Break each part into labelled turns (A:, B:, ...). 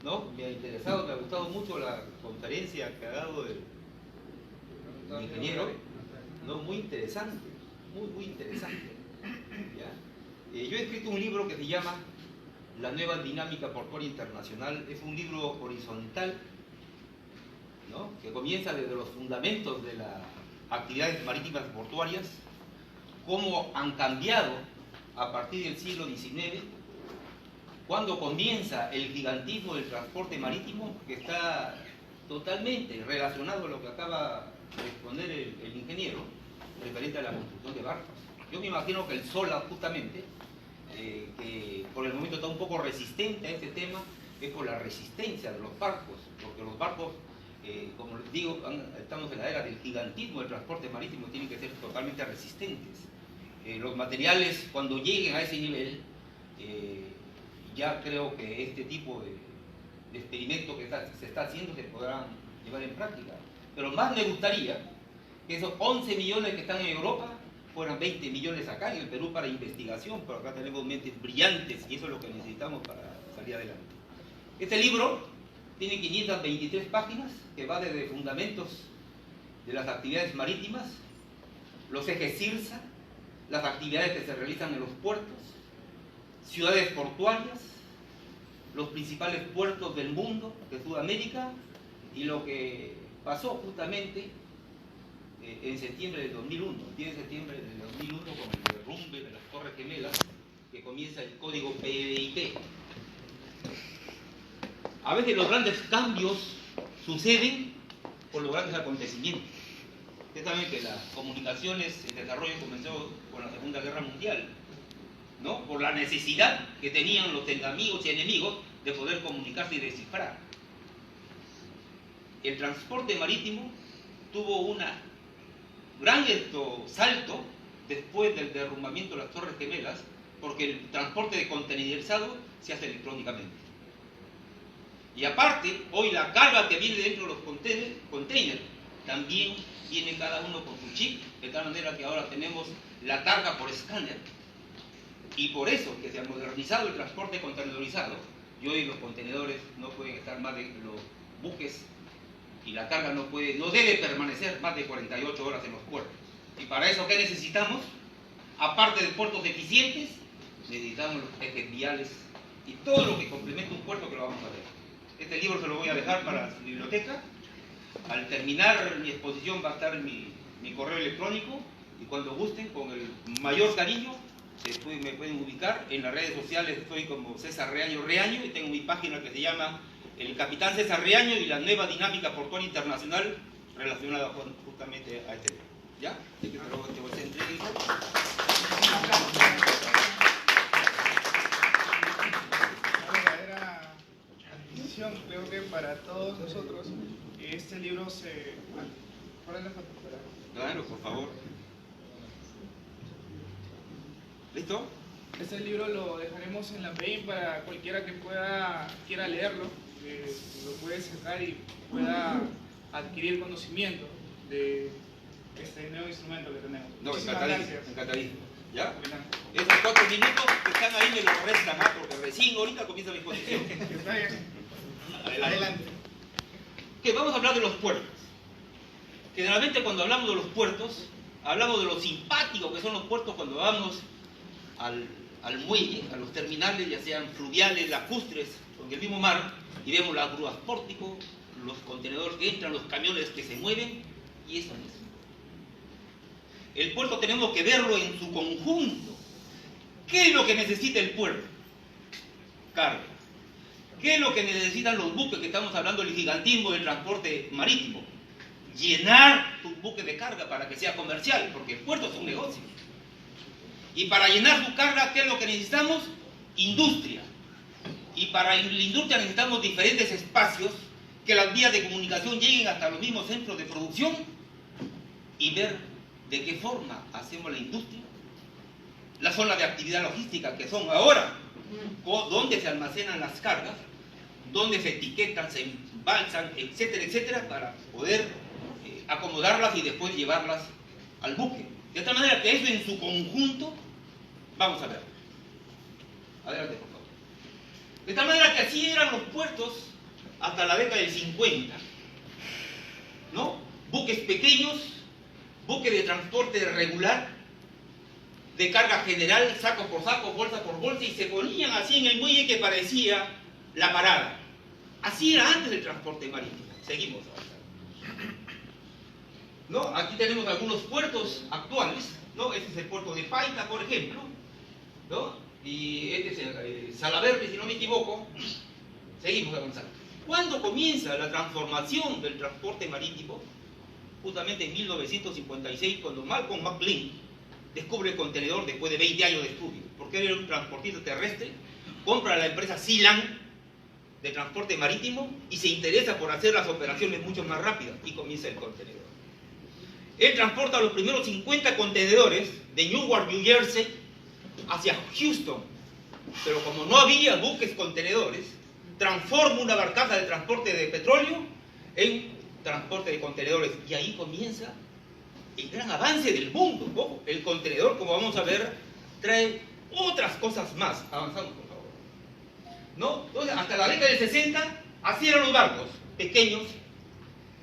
A: ¿no? Me ha interesado, me ha gustado mucho la conferencia que ha dado el ingeniero, ¿no? Muy interesante, muy interesante, ¿ya? Yo he escrito un libro que se llama La nueva dinámica portuaria internacional. Es un libro horizontal, ¿no? Que comienza desde los fundamentos de las actividades marítimas portuarias, cómo han cambiado a partir del siglo XIX, cuando comienza el gigantismo del transporte marítimo, que está totalmente relacionado a lo que acaba de exponer el ingeniero, referente a la construcción de barcos. Yo me imagino que el SOLA, justamente, que por el momento está un poco resistente a este tema, es por la resistencia de los barcos, porque los barcos, como les digo, estamos en la era del gigantismo del transporte marítimo, tienen que ser totalmente resistentes. Los materiales, cuando lleguen a ese nivel, ya creo que este tipo de experimento que se está haciendo se podrán llevar en práctica. Pero más me gustaría que esos 11 millones que están en Europa fueran 20 millones acá en el Perú para investigación, pero acá tenemos mentes brillantes y eso es lo que necesitamos para salir adelante. Este libro tiene 523 páginas, que va desde fundamentos de las actividades marítimas, los ejes CIRSA, las actividades que se realizan en los puertos, ciudades portuarias, los principales puertos del mundo, de Sudamérica, y lo que pasó justamente en septiembre del 2001, el 10 de septiembre del 2001, con el derrumbe de las Torres Gemelas, que comienza el código PBIP. A veces los grandes cambios suceden por los grandes acontecimientos. Ustedes saben que las comunicaciones en desarrollo comenzó con la Segunda Guerra Mundial, ¿no? Por la necesidad que tenían los amigos y enemigos de poder comunicarse y descifrar. El transporte marítimo tuvo un gran salto después del derrumbamiento de las Torres Gemelas, porque el transporte de containerizado se hace electrónicamente. Y aparte, hoy la carga que viene dentro de los containers también viene cada uno con su chip, de tal manera que ahora tenemos la carga por escáner. Y por eso que se ha modernizado el transporte containerizado, y hoy los contenedores no pueden estar más de los buques, y la carga no debe permanecer más de 48 horas en los puertos. Y para eso, ¿qué necesitamos? Aparte de puertos eficientes, necesitamos los ejes viales y todo lo que complementa un puerto, que lo vamos a ver. Este libro se lo voy a dejar para su biblioteca. Al terminar mi exposición va a estar mi correo electrónico, y cuando gusten, con el mayor cariño, me pueden ubicar. En las redes sociales estoy como César Reaño y tengo mi página que se llama El Capitán César Reaño y la nueva dinámica portuaria internacional, relacionada justamente a este tema. ¿Ya?
B: Creo que para todos nosotros este libro se...
A: Claro, por favor. ¿Listo?
B: Este libro lo dejaremos en la mail para cualquiera que quiera leerlo, lo puede sacar y pueda adquirir conocimiento de este nuevo instrumento que tenemos.
A: No,
B: Muchísimas gracias.
A: Encantadísimo. ¿Ya? Esos 4 minutos que están ahí me los restan más, porque recién ahorita comienza mi exposición.
B: Está bien. Adelante.
A: Ok, vamos a hablar de los puertos. Generalmente cuando hablamos de los puertos, hablamos de lo simpático que son los puertos cuando vamos al muelle, a los terminales, ya sean fluviales, lacustres, con el mismo mar, y vemos las grúas pórtico, los contenedores que entran, los camiones que se mueven, y eso es. El puerto tenemos que verlo en su conjunto. ¿Qué es lo que necesita el puerto? Carga. ¿Qué es lo que necesitan los buques, que estamos hablando del gigantismo del transporte marítimo? Llenar tus buques de carga para que sea comercial, porque el puerto es un negocio. Y para llenar su carga, ¿qué es lo que necesitamos? Industria. Y para la industria necesitamos diferentes espacios, que las vías de comunicación lleguen hasta los mismos centros de producción, y ver de qué forma hacemos la industria, la zona de actividad logística, que son ahora donde se almacenan las cargas, donde se etiquetan, se embalsan, etcétera, etcétera, para poder acomodarlas y después llevarlas al buque. De tal manera que eso en su conjunto, vamos a ver. Adelante, por favor. De tal manera que así eran los puertos hasta la década del 50, ¿no? Buques pequeños, buques de transporte regular, de carga general, saco por saco, bolsa por bolsa, y se ponían así en el muelle que parecía la parada. Así era antes del transporte marítimo. Seguimos avanzando, ¿no? Aquí tenemos algunos puertos actuales, ¿no? Este es el puerto de Paita, por ejemplo, ¿no? Y este es Salaberry, si no me equivoco. Seguimos avanzando. ¿Cuándo comienza la transformación del transporte marítimo? Justamente en 1956, cuando Malcolm McLean descubre el contenedor después de 20 años de estudio, porque él era un transportista terrestre, compra la empresa Sealand de transporte marítimo y se interesa por hacer las operaciones mucho más rápidas, y comienza el contenedor. Él transporta los primeros 50 contenedores de Newark, New Jersey, hacia Houston, pero como no había buques contenedores, transforma una barcaza de transporte de petróleo en transporte de contenedores, y ahí comienza el gran avance del mundo. Ojo, el contenedor, como vamos a ver, trae otras cosas más. Avanzamos, por favor, ¿no? Entonces, hasta la década del 60, así eran los barcos, pequeños,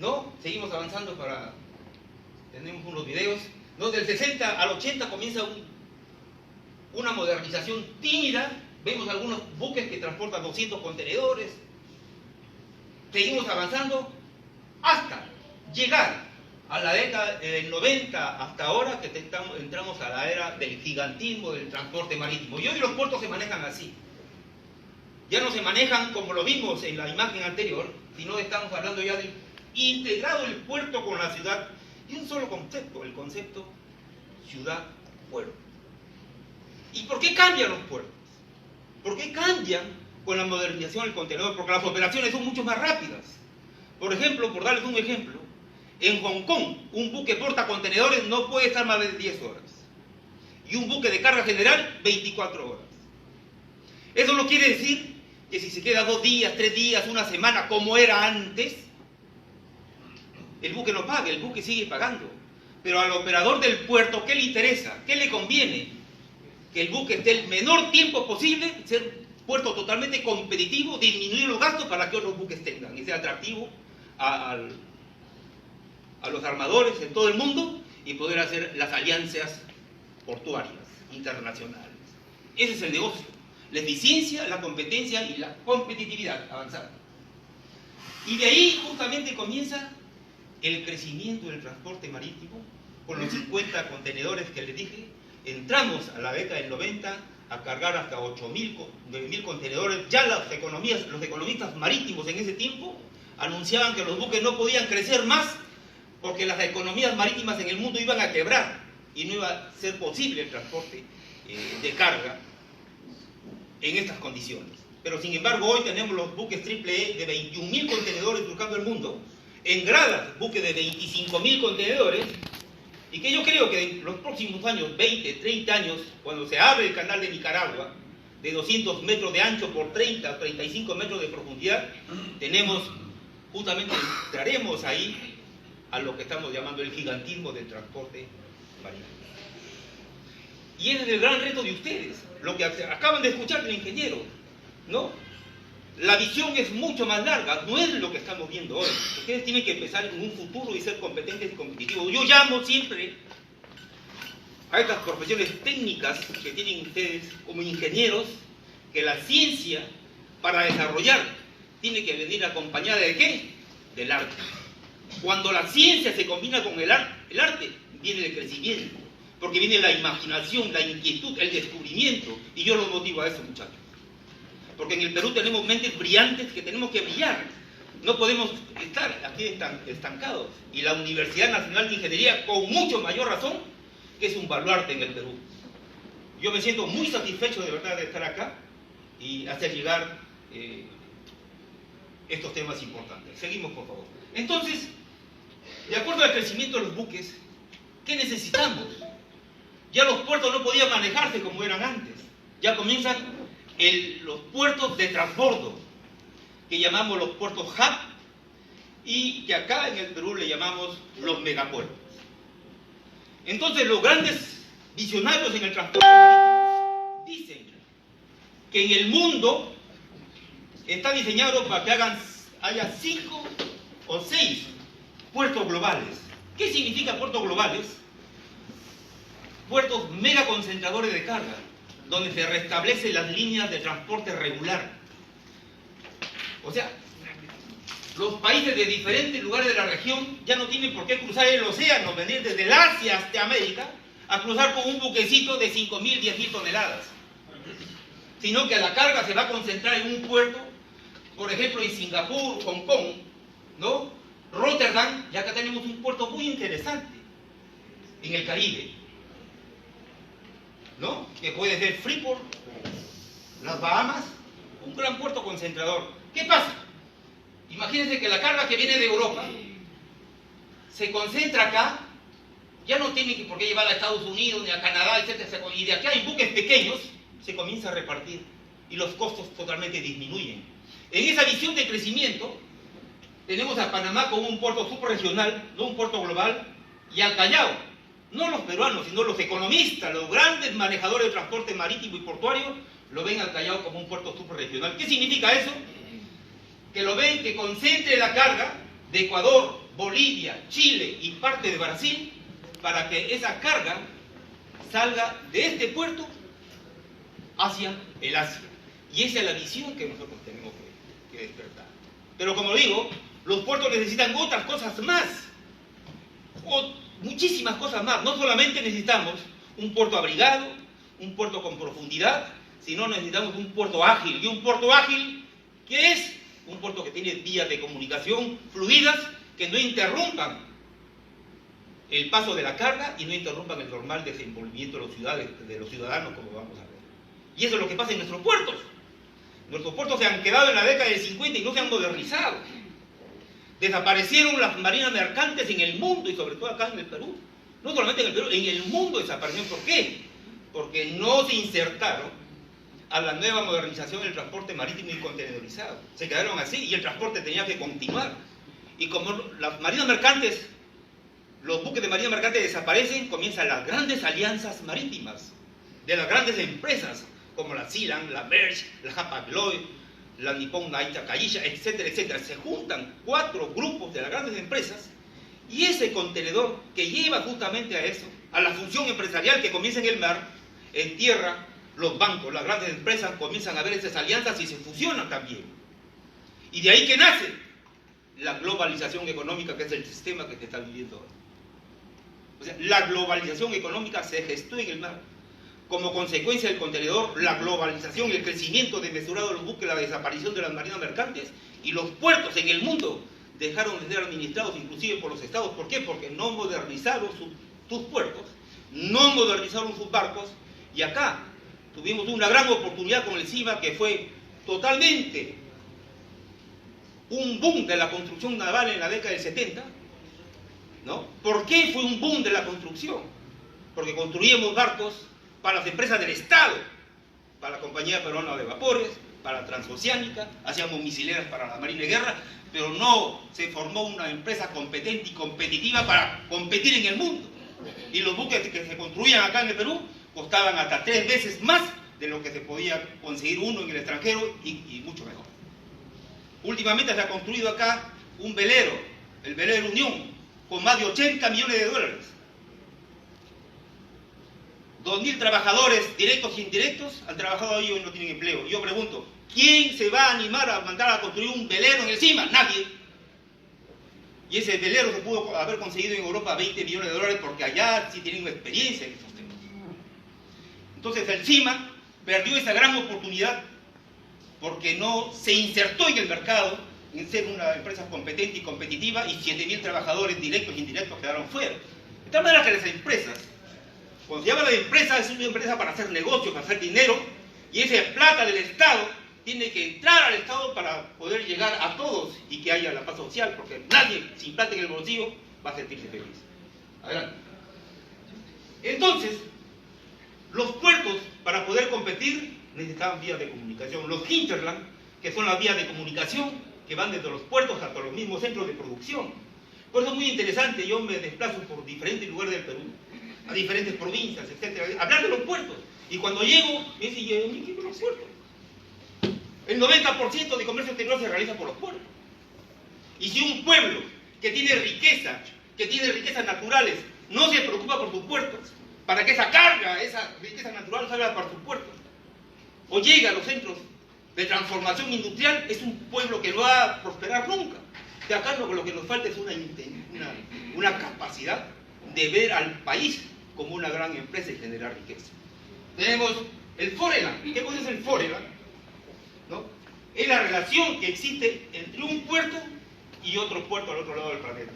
A: ¿no? Seguimos avanzando para... tenemos unos videos, ¿no? Del 60 al 80 comienza una modernización tímida. Vemos algunos buques que transportan 200 contenedores. Seguimos avanzando hasta llegar a la década del 90 hasta ahora, que entramos a la era del gigantismo del transporte marítimo. Y hoy los puertos se manejan así. Ya no se manejan como lo vimos en la imagen anterior, sino estamos hablando ya de integrado el puerto con la ciudad, y un solo concepto, el concepto ciudad-puerto. ¿Y por qué cambian los puertos? ¿Por qué cambian con la modernización del contenedor? Porque las operaciones son mucho más rápidas. Por ejemplo, por darles un ejemplo, en Hong Kong un buque portacontenedores no puede estar más de 10 horas. Y un buque de carga general, 24 horas. Eso no quiere decir que si se queda 2 días, 3 días, una semana, como era antes, el buque no paga, el buque sigue pagando. Pero al operador del puerto, ¿qué le interesa? ¿Qué le conviene? Que el buque esté el menor tiempo posible, ser un puerto totalmente competitivo, disminuir los gastos para que otros buques tengan y sea atractivo a los armadores en todo el mundo, y poder hacer las alianzas portuarias internacionales. Ese es el negocio: la eficiencia, la competencia y la competitividad avanzada. Y de ahí justamente comienza el crecimiento del transporte marítimo, con los 50 contenedores que les dije. Entramos a la década del 90 a cargar hasta 8.000 contenedores. Ya los economistas marítimos en ese tiempo anunciaban que los buques no podían crecer más, porque las economías marítimas en el mundo iban a quebrar y no iba a ser posible el transporte de carga en estas condiciones. Pero sin embargo, hoy tenemos los buques triple E de 21.000 contenedores surcando el mundo, en gradas buques de 25.000 contenedores, y que yo creo que en los próximos años, 20, 30 años, cuando se abre el canal de Nicaragua, de 200 metros de ancho por 30, 35 metros de profundidad, entraremos ahí a lo que estamos llamando el gigantismo del transporte marítimo. Y ese es el gran reto de ustedes, lo que acaban de escuchar del ingeniero, ¿no? La visión es mucho más larga, no es lo que estamos viendo hoy. Ustedes tienen que empezar en un futuro y ser competentes y competitivos. Yo llamo siempre a estas profesiones técnicas que tienen ustedes como ingenieros, que la ciencia, para desarrollar, tiene que venir acompañada ¿de qué? Del arte. Cuando la ciencia se combina con el arte, viene el crecimiento, porque viene la imaginación, la inquietud, el descubrimiento, y yo los motivo a eso, muchachos. Porque en el Perú tenemos mentes brillantes que tenemos que brillar. No podemos estar aquí estancados. Y la Universidad Nacional de Ingeniería, con mucho mayor razón, que es un baluarte en el Perú. Yo me siento muy satisfecho de verdad de estar acá y hacer llegar estos temas importantes. Seguimos, por favor. Entonces, de acuerdo al crecimiento de los buques, ¿qué necesitamos? Ya los puertos no podían manejarse como eran antes. Ya comienzan los puertos de transbordo, que llamamos los puertos hub, y que acá en el Perú le llamamos los megapuertos. Entonces los grandes visionarios en el transporte marítimo dicen que en el mundo está diseñado para que haya 5 o 6 puertos globales. ¿Qué significa puertos globales? Puertos mega concentradores de carga, donde se restablecen las líneas de transporte regular. O sea, los países de diferentes lugares de la región ya no tienen por qué cruzar el océano, venir desde el Asia hasta América, a cruzar con un buquecito de 5.000, 10.000 toneladas. Sino que la carga se va a concentrar en un puerto, por ejemplo en Singapur, Hong Kong, ¿no? Rotterdam, y acá tenemos un puerto muy interesante, en el Caribe, ¿no? Que puede ser Freeport, las Bahamas, un gran puerto concentrador. ¿Qué pasa? Imagínense que la carga que viene de Europa se concentra acá, ya no tiene por qué llevarla a Estados Unidos ni a Canadá, etc. Y de acá en buques pequeños se comienza a repartir y los costos totalmente disminuyen. En esa visión de crecimiento tenemos a Panamá como un puerto subregional, no un puerto global, y al Callao, no los peruanos, sino los economistas, los grandes manejadores de transporte marítimo y portuario, lo ven al Callao como un puerto subregional. ¿Qué significa eso? Que lo ven que concentre la carga de Ecuador, Bolivia, Chile y parte de Brasil, para que esa carga salga de este puerto hacia el Asia. Y esa es la visión que nosotros tenemos que despertar. Pero como digo, los puertos necesitan otras cosas más, o muchísimas cosas más. No solamente necesitamos un puerto abrigado, un puerto con profundidad, sino necesitamos un puerto ágil. Y un puerto ágil, ¿qué es? Un puerto que tiene vías de comunicación fluidas que no interrumpan el paso de la carga y no interrumpan el normal desenvolvimiento de los ciudadanos, como vamos a ver. Y eso es lo que pasa en nuestros puertos. Nuestros puertos se han quedado en la década del 50 y no se han modernizado. Desaparecieron las marinas mercantes en el mundo y sobre todo acá en el Perú. No solamente en el Perú, en el mundo desaparecieron. ¿Por qué? Porque no se insertaron a la nueva modernización del transporte marítimo y contenedorizado. Se quedaron así y el transporte tenía que continuar. Y como las marinas mercantes, los buques de marina mercante desaparecen, comienzan las grandes alianzas marítimas de las grandes empresas como la Sealand, la Maersk, la Hapag-Lloyd, la Nippon Nakayisha, etcétera, etcétera. Se juntan 4 grupos de las grandes empresas y ese contenedor que lleva justamente a eso, a la función empresarial que comienza en el mar, en tierra, los bancos, las grandes empresas comienzan a ver esas alianzas y se fusionan también. Y de ahí que nace la globalización económica, que es el sistema que se está viviendo ahora. O sea, la globalización económica se gestó en el mar. Como consecuencia del contenedor, la globalización, el crecimiento desmesurado de los buques, la desaparición de las marinas mercantes y los puertos en el mundo dejaron de ser administrados inclusive por los estados. ¿Por qué? Porque no modernizaron sus puertos, no modernizaron sus barcos, y acá tuvimos una gran oportunidad con el CIMA, que fue totalmente un boom de la construcción naval en la década del 70, ¿no? ¿Por qué fue un boom de la construcción? Porque construíamos barcos para las empresas del Estado, para la Compañía Peruana de Vapores, para la Transoceánica, hacíamos misileras para la Marina de Guerra, pero no se formó una empresa competente y competitiva para competir en el mundo. Y los buques que se construían acá en el Perú costaban hasta 3 veces más de lo que se podía conseguir uno en el extranjero y mucho mejor. Últimamente se ha construido acá un velero, el velero Unión, con más de 80 millones de dólares. 2.000 trabajadores directos e indirectos han trabajado ahí y hoy no tienen empleo. Yo pregunto, ¿quién se va a animar a mandar a construir un velero en el CIMA? Nadie. Y ese velero se pudo haber conseguido en Europa 20 millones de dólares porque allá sí tienen experiencia en estos temas. Entonces el CIMA perdió esa gran oportunidad porque no se insertó en el mercado en ser una empresa competente y competitiva, y 7.000 trabajadores directos e indirectos quedaron fuera. De tal manera que las empresas, cuando se habla de empresa, es una empresa para hacer negocios, para hacer dinero, y esa plata del Estado tiene que entrar al Estado para poder llegar a todos y que haya la paz social, porque nadie sin plata en el bolsillo va a sentirse feliz. Adelante. Entonces, los puertos, para poder competir, necesitaban vías de comunicación. Los hinterland, que son las vías de comunicación que van desde los puertos hasta los mismos centros de producción. Por eso es muy interesante, yo me desplazo por diferentes lugares del Perú, a diferentes provincias, etc. Hablar de los puertos. Y cuando llego, me dicen, ¿y qué son los puertos? El 90% de comercio exterior se realiza por los puertos. Y si un pueblo que tiene riquezas naturales, no se preocupa por sus puertos, para que esa carga, esa riqueza natural salga para sus puertos, o llegue a los centros de transformación industrial, es un pueblo que no va a prosperar nunca. De acá lo que nos falta es una capacidad de ver al país como una gran empresa y generar riqueza. Tenemos el Foreland. ¿Qué cosa es el Foreland? ¿No? Es la relación que existe entre un puerto y otro puerto al otro lado del planeta.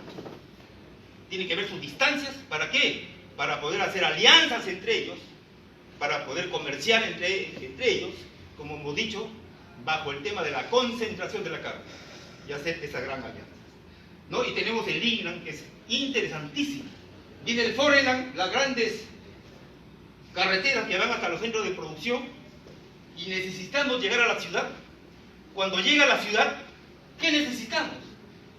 A: Tiene que ver sus distancias. ¿Para qué? Para poder hacer alianzas entre ellos, para poder comerciar entre ellos, como hemos dicho, bajo el tema de la concentración de la carga y hacer esa gran alianza, ¿no? Y tenemos el Inland, que es interesantísimo. Viene el Foreland, las grandes carreteras que van hasta los centros de producción, y necesitamos llegar a la ciudad. Cuando llega a la ciudad, ¿qué necesitamos?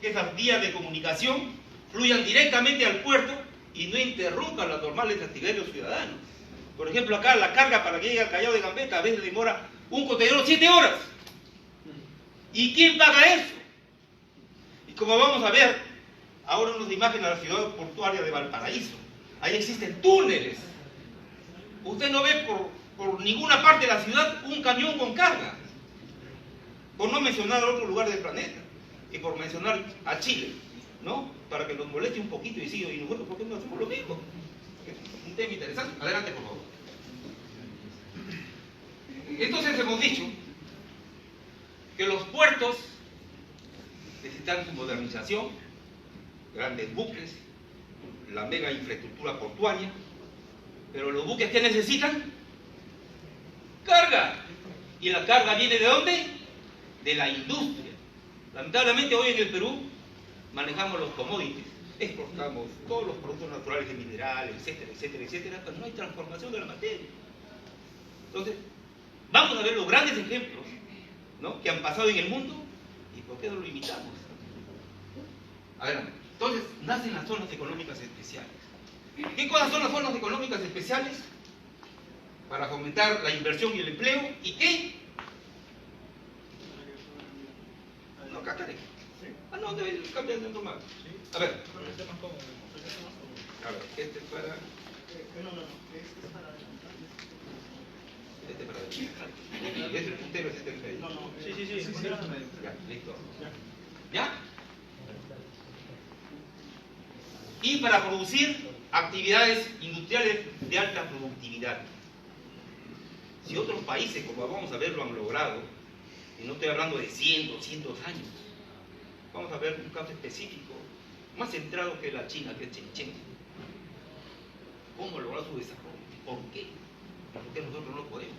A: Que esas vías de comunicación fluyan directamente al puerto y no interrumpan las normales actividades de los ciudadanos. Por ejemplo, acá la carga para que llegue al Callao de Gambetta a veces demora un contenedor 7 horas. ¿Y quién paga eso? Y como vamos a ver ahora unas imágenes de la ciudad portuaria de Valparaíso, ahí existen túneles. Usted no ve por ninguna parte de la ciudad un camión con carga. Por no mencionar otro lugar del planeta, y por mencionar a Chile, ¿no? Para que nos moleste un poquito y siga, y nosotros, ¿por qué no hacemos lo mismo? Es un tema interesante. Adelante, por favor. Entonces hemos dicho que los puertos necesitan su modernización, grandes buques, la mega infraestructura portuaria, pero los buques ¿qué necesitan? Carga. ¿Y la carga viene de dónde? De la industria. Lamentablemente hoy en el Perú manejamos los commodities, exportamos todos los productos naturales de minerales, etcétera, etcétera, etcétera, pero no hay transformación de la materia. Entonces, vamos a ver los grandes ejemplos, ¿no?, que han pasado en el mundo, y por qué no lo imitamos. Adelante. Entonces, nacen las zonas económicas especiales. ¿Qué cosas son las zonas económicas especiales? Para fomentar la inversión y el empleo. ¿Y qué? No, cacare. Ah, no, debe cambiar de normal. A ver. A ver, este es para... Este para adelante. Y este puntero es este que está ahí.
B: No. Sí.
A: Ya, listo. ¿Ya? Y para producir actividades industriales de alta productividad. Si otros países, como vamos a ver, lo han logrado, y no estoy hablando de 100, 200 años, vamos a ver un caso específico, más centrado que la China, que es Shenzhen. ¿Cómo lograr su desarrollo? ¿Por qué? ¿Por qué nosotros no podemos?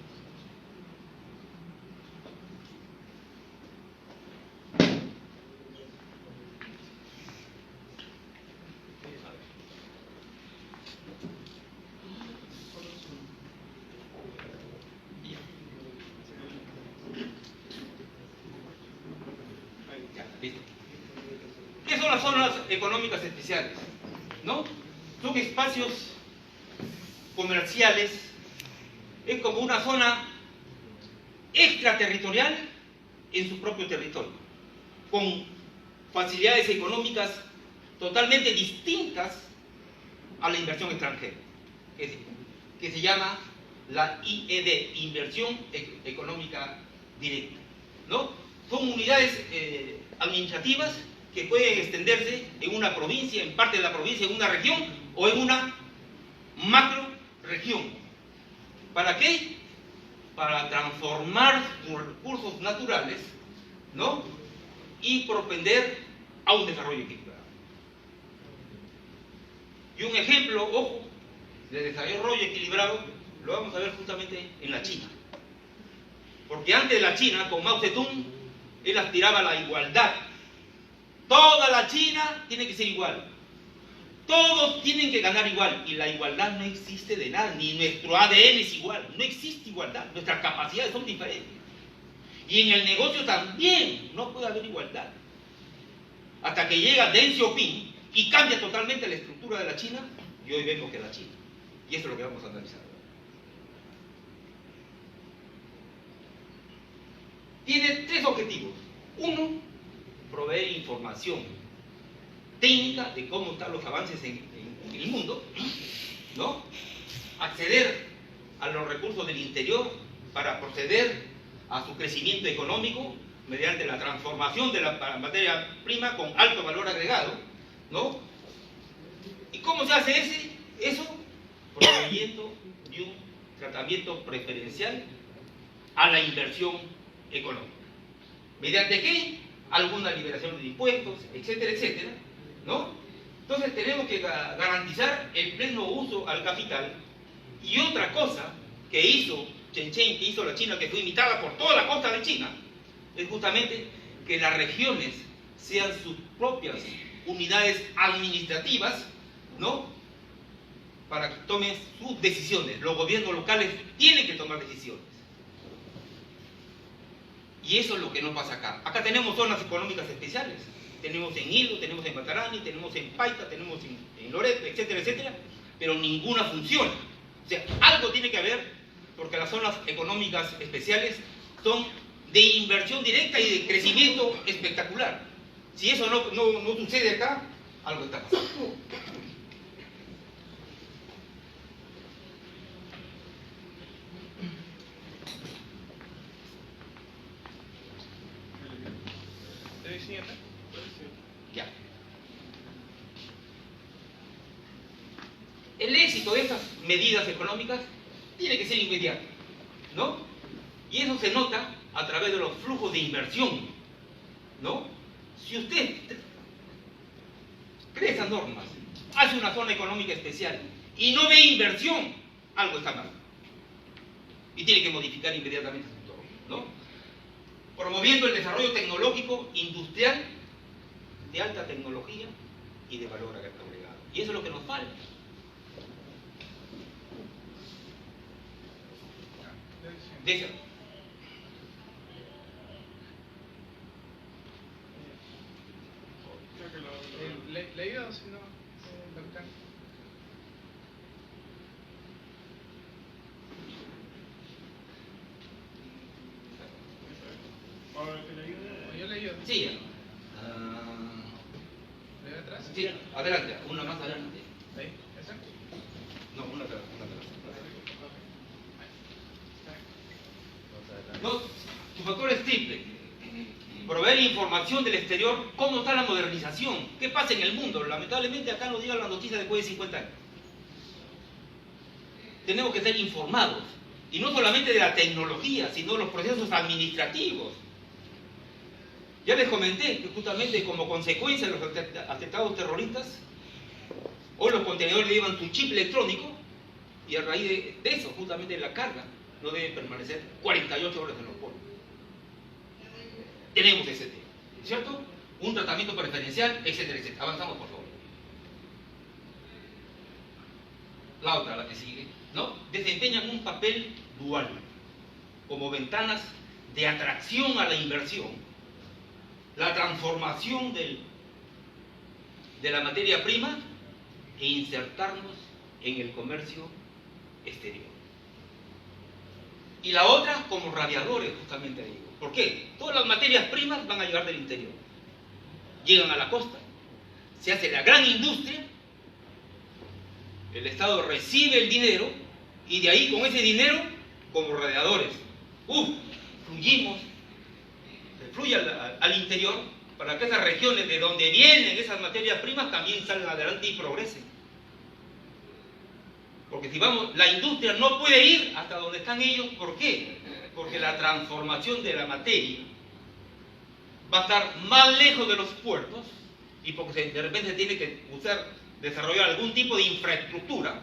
A: ¿Qué son las zonas económicas especiales? ¿No? Son espacios comerciales, es como una zona extraterritorial en su propio territorio, con facilidades económicas totalmente distintas a la inversión extranjera, que se llama la IED, Inversión Económica Directa, ¿no? Son unidades administrativas que pueden extenderse en una provincia, en parte de la provincia, en una región o en una macro región. ¿Para qué? Para transformar sus recursos naturales, ¿no?, y propender a un desarrollo equilibrado. Y un ejemplo, ojo, de desarrollo equilibrado lo vamos a ver justamente en la China. Porque antes de la China, con Mao Zedong, él aspiraba a la igualdad. Toda la China tiene que ser igual. Todos tienen que ganar igual. Y la igualdad no existe de nada. Ni nuestro ADN es igual. No existe igualdad. Nuestras capacidades son diferentes. Y en el negocio también no puede haber igualdad. Hasta que llega Deng Xiaoping y cambia totalmente la estructura de la China. Y hoy vemos que es la China. Y eso es lo que vamos a analizar. tiene tres objetivos. Uno, proveer información técnica de cómo están los avances en el mundo, ¿no? Acceder a los recursos del interior para proceder a su crecimiento económico mediante la transformación de la materia prima con alto valor agregado, ¿no? ¿Y cómo se hace eso? Proveyendo de un tratamiento preferencial a la inversión económica. ¿Mediante qué? Alguna liberación de impuestos, etcétera, etcétera, ¿no? Entonces tenemos que garantizar el pleno uso al capital. Y otra cosa que hizo Shenzhen, que hizo la China, que fue imitada por toda la costa de China, es justamente que las regiones sean sus propias unidades administrativas, ¿no? Para que tomen sus decisiones. Los gobiernos locales tienen que tomar decisiones. Y eso es lo que no pasa acá. Acá tenemos zonas económicas especiales. Tenemos en Hilo, tenemos en Matarani, tenemos en Paita, tenemos en Loreto, etcétera, etcétera. Pero ninguna funciona. O sea, algo tiene que haber, porque las zonas económicas especiales son de inversión directa y de crecimiento espectacular. Si eso no sucede acá, algo está pasando. Ya. El éxito de estas medidas económicas tiene que ser inmediato, ¿no? Y eso se nota a través de los flujos de inversión, ¿no? Si usted crea esas normas, hace una zona económica especial y no ve inversión, algo está mal. Y tiene que modificar inmediatamente su entorno, ¿no? Promoviendo el desarrollo tecnológico industrial de alta tecnología y de valor agregado. Y eso es lo que nos falta.
B: ¿Leído o si no? Doctor. ¿Yo leí?
A: Sí.
B: ¿Leí atrás?
A: Sí, adelante, una más adelante.
B: ¿Ahí? ¿Esa?
A: No, una atrás. No, su factor es triple. Proveer información del exterior, cómo está la modernización, qué pasa en el mundo. Lamentablemente acá nos llegan las noticias después de 50 años. Tenemos que ser informados, y no solamente de la tecnología, sino de los procesos administrativos. Ya les comenté que justamente como consecuencia de los atentados terroristas, hoy los contenedores llevan su chip electrónico, y a raíz de eso, justamente la carga no debe permanecer 48 horas en los puertos. Tenemos ese tema, ¿cierto? Un tratamiento preferencial, etcétera, etcétera. Avanzamos, por favor. La otra, la que sigue, ¿no? Desempeñan un papel dual, como ventanas de atracción a la inversión, la transformación de la materia prima e insertarnos en el comercio exterior. Y la otra como radiadores, justamente ahí. ¿Por qué? Todas las materias primas van a llegar del interior. Llegan a la costa, se hace la gran industria, el Estado recibe el dinero y de ahí con ese dinero, como radiadores, fluye al interior para que esas regiones de donde vienen esas materias primas también salgan adelante y progresen. Porque si vamos, la industria no puede ir hasta donde están ellos. ¿Por qué? Porque la transformación de la materia va a estar más lejos de los puertos y porque de repente se tiene que desarrollar algún tipo de infraestructura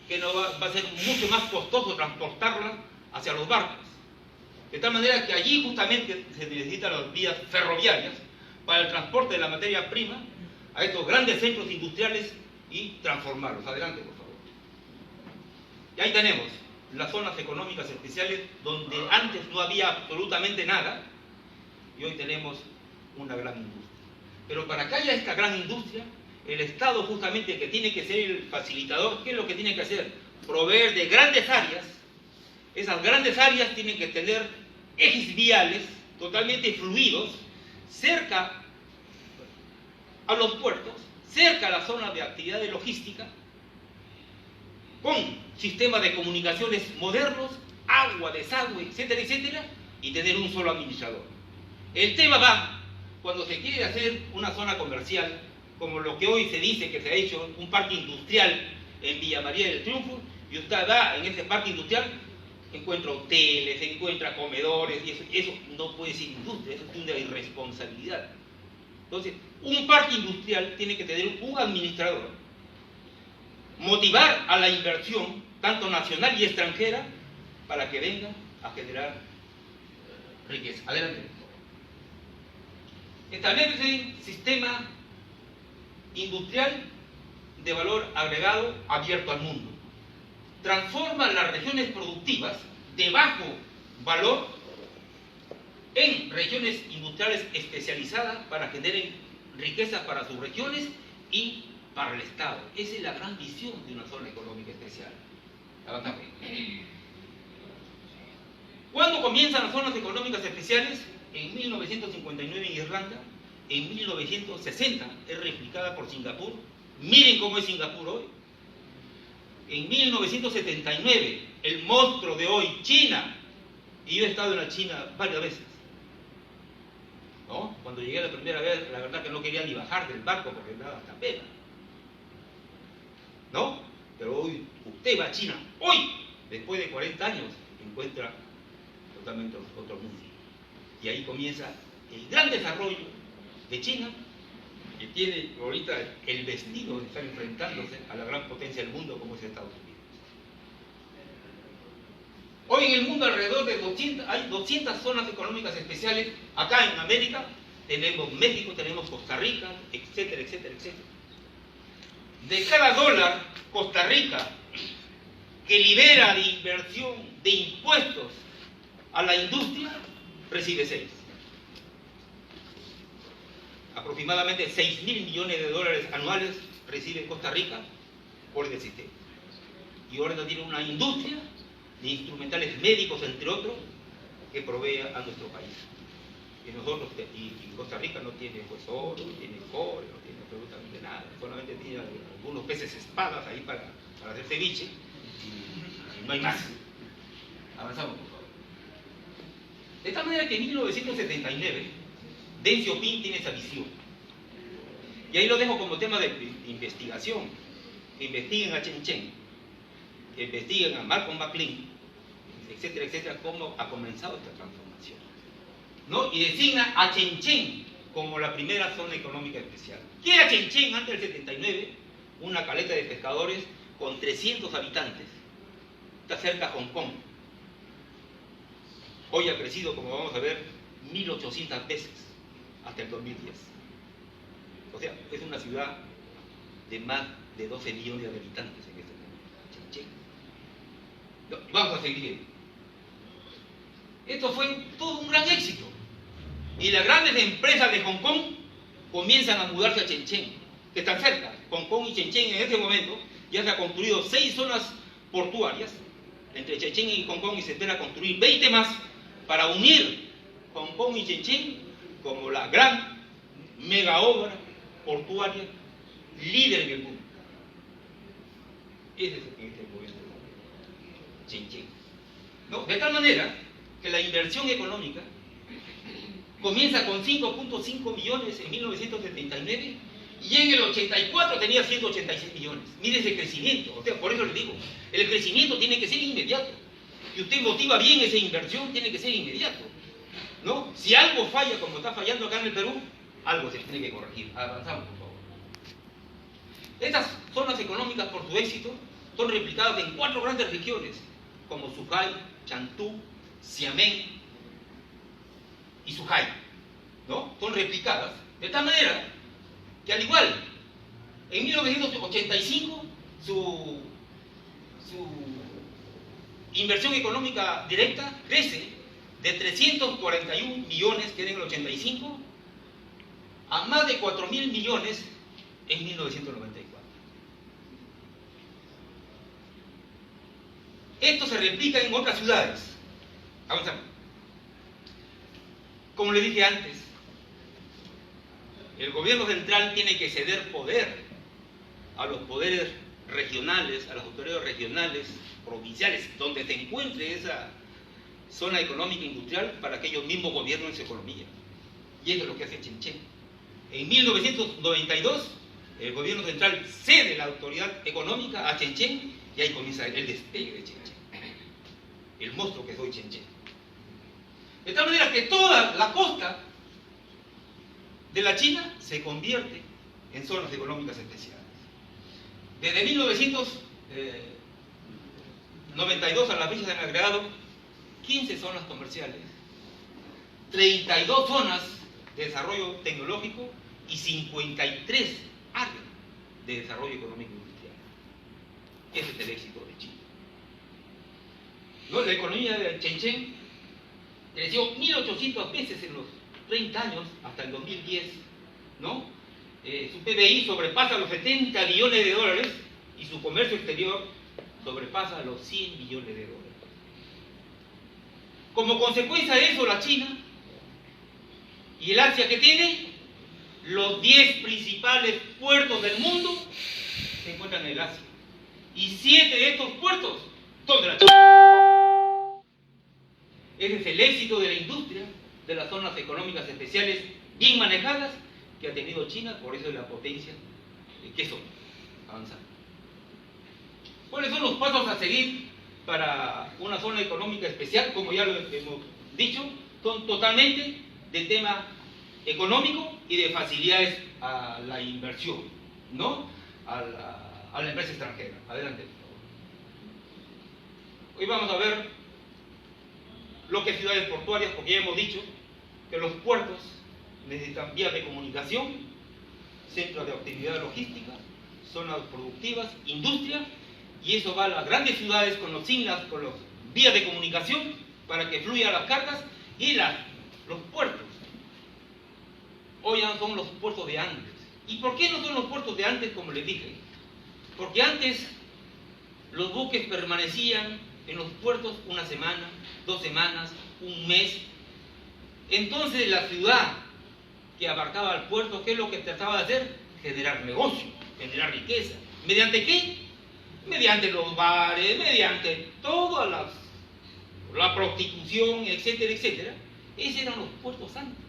A: que no va a ser mucho más costoso transportarla hacia los barcos. De tal manera que allí justamente se necesitan las vías ferroviarias para el transporte de la materia prima a estos grandes centros industriales y transformarlos. Adelante, por favor. Y ahí tenemos las zonas económicas especiales donde antes no había absolutamente nada y hoy tenemos una gran industria. Pero para que haya esta gran industria, el Estado justamente que tiene que ser el facilitador, ¿qué es lo que tiene que hacer? Proveer de grandes áreas. Esas grandes áreas tienen que tener ejes viales totalmente fluidos, cerca a los puertos, cerca a la zona de actividad de logística, con sistemas de comunicaciones modernos, agua, desagüe, etcétera, etcétera, y tener un solo administrador. El tema va cuando se quiere hacer una zona comercial, como lo que hoy se dice que se ha hecho un parque industrial en Villa María del Triunfo, y usted va en ese parque industrial, encuentra hoteles, encuentra comedores, y eso no puede ser industria, eso es una irresponsabilidad. Entonces, un parque industrial tiene que tener un administrador, motivar a la inversión, tanto nacional y extranjera, para que venga a generar riqueza. Adelante. Establece un sistema industrial de valor agregado abierto al mundo. Transforma las regiones productivas de bajo valor en regiones industriales especializadas para generar riqueza para sus regiones y para el Estado. Esa es la gran visión de una zona económica especial. Avanzamos. ¿Cuándo comienzan las zonas económicas especiales? En 1959 en Irlanda, en 1960 es replicada por Singapur. Miren cómo es Singapur hoy. En 1979, el monstruo de hoy, China, y yo he estado en la China varias veces, ¿no? Cuando llegué la primera vez, la verdad que no quería ni bajar del barco porque me daba hasta pena, ¿no? Pero hoy, usted va a China, hoy, después de 40 años, encuentra totalmente otro mundo. Y ahí comienza el gran desarrollo de China, que tiene ahorita el vestido de estar enfrentándose a la gran potencia del mundo como es Estados Unidos. Hoy en el mundo alrededor de 200, hay 200 zonas económicas especiales. Acá en América tenemos México, tenemos Costa Rica, etcétera, etcétera, etcétera. De cada dólar, Costa Rica, que libera de inversión, de impuestos a la industria, recibe 6. Aproximadamente 6.000 millones de dólares anuales recibe Costa Rica por el sistema. Y ahora tiene una industria de instrumentales médicos, entre otros, que provee a nuestro país. Y Costa Rica no tiene pues oro, no tiene cobre, no tiene absolutamente nada. Solamente tiene algunos peces espadas ahí para hacer ceviche y no hay más. Avanzamos, por favor. De tal manera que en 1979 Deng Xiaoping tiene esa visión. Y ahí lo dejo como tema de investigación. Que investiguen a Chen Chen, que investiguen a Malcolm McLean, etcétera, etcétera, cómo ha comenzado esta transformación, ¿no? Y designa a Chen Chen como la primera zona económica especial. ¿Qué era Chen Chen antes del 79? Una caleta de pescadores con 300 habitantes. Está cerca a Hong Kong. Hoy ha crecido, como vamos a ver, 1.800 veces hasta el 2010. O sea, es una ciudad de más de 12 millones de habitantes en este momento. Chen Chen. No, vamos a seguir viendo. Esto fue todo un gran éxito. Y las grandes empresas de Hong Kong comienzan a mudarse a Shenzhen, que están cerca. Hong Kong y Shenzhen en este momento ya se han construido 6 zonas portuarias entre Shenzhen y Hong Kong, y se espera construir 20 más para unir Hong Kong y Shenzhen como la gran mega obra portuaria líder en el mundo. Ese es en este momento Shenzhen. ¿No? De tal manera que la inversión económica comienza con 5.5 millones en 1979 y en el 84 tenía 186 millones. Mire ese crecimiento. O sea, por eso les digo, el crecimiento tiene que ser inmediato. Si usted motiva bien esa inversión, tiene que ser inmediato, ¿no? Si algo falla como está fallando acá en el Perú, algo se tiene que corregir. Avanzamos, por favor. Estas zonas económicas, por su éxito, son replicadas en 4 grandes regiones, como Suhai, Chantú, Xiamen y Zhuhai, ¿no? Son replicadas de tal manera que, al igual, en 1985 su inversión económica directa crece de 341 millones, que era en el 85, a más de 4.000 millones en 1994. Esto se replica en otras ciudades. Avanzamos. Como le dije antes, el gobierno central tiene que ceder poder a los poderes regionales, a las autoridades regionales, provinciales, donde se encuentre esa zona económica industrial, para que ellos mismos gobiernen su economía. Y eso es lo que hace Chenchen. En 1992, el gobierno central cede la autoridad económica a Chenchen y ahí comienza el despegue de Chenchen, el monstruo que es hoy Chenchen. De tal manera que toda la costa de la China se convierte en zonas económicas especiales. Desde 1992 a la fecha se han agregado 15 zonas comerciales, 32 zonas de desarrollo tecnológico y 53 áreas de desarrollo económico industrial. Ese es el éxito de China. ¿No? La economía de Shenzhen creció 1.800 veces en los 30 años hasta el 2010, ¿no? Su PBI sobrepasa los 70 billones de dólares y su comercio exterior sobrepasa los 100 billones de dólares. Como consecuencia de eso, la China y el Asia que tiene, los 10 principales puertos del mundo se encuentran en el Asia. Y 7 de estos puertos son de la China. Ese es el éxito de la industria de las zonas económicas especiales bien manejadas que ha tenido China, por eso es la potencia que son avanzando. ¿Cuáles son los pasos a seguir para una zona económica especial? Como ya lo hemos dicho, son totalmente de tema económico y de facilidades a la inversión, ¿no? A la empresa extranjera. Adelante, por favor. Hoy vamos a ver lo que es ciudades portuarias, porque ya hemos dicho que los puertos necesitan vías de comunicación, centros de actividad logística, zonas productivas, industria, y eso va a las grandes ciudades con los signos, con las vías de comunicación para que fluyan las cargas, y los puertos. Hoy ya son los puertos de antes. ¿Y por qué no son los puertos de antes, como les dije? Porque antes los buques permanecían en los puertos una semana, 2 semanas, un mes. Entonces la ciudad que abarcaba el puerto, ¿qué es lo que trataba de hacer? Generar negocio, generar riqueza. ¿Mediante qué? Mediante los bares, mediante toda la prostitución, etcétera, etcétera. Esos eran los puertos antes.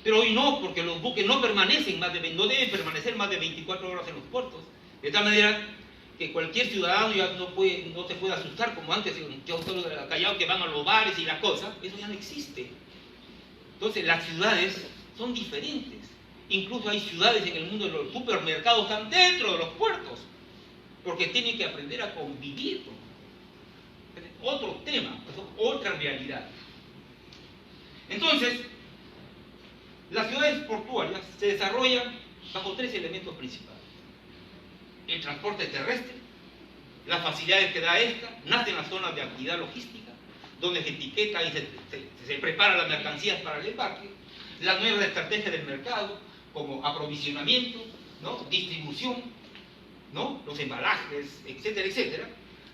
A: Pero hoy no, porque los buques no permanecen no deben permanecer más de 24 horas en los puertos. De tal manera que cualquier ciudadano ya no se puede asustar como antes, todos de Callao que van a los bares y las cosas. Eso ya no existe. Entonces las ciudades son diferentes. Incluso hay ciudades en el mundo de los supermercados están dentro de los puertos, porque tienen que aprender a convivir. Otro tema, otra realidad. Entonces, las ciudades portuarias se desarrollan bajo 3 elementos principales. El transporte terrestre, las facilidades que da esta, nacen las zonas de actividad logística, donde se etiqueta y se preparan las mercancías para el embarque, las nuevas estrategias del mercado, como aprovisionamiento, ¿no? Distribución, ¿no? Los embalajes, etcétera, etcétera,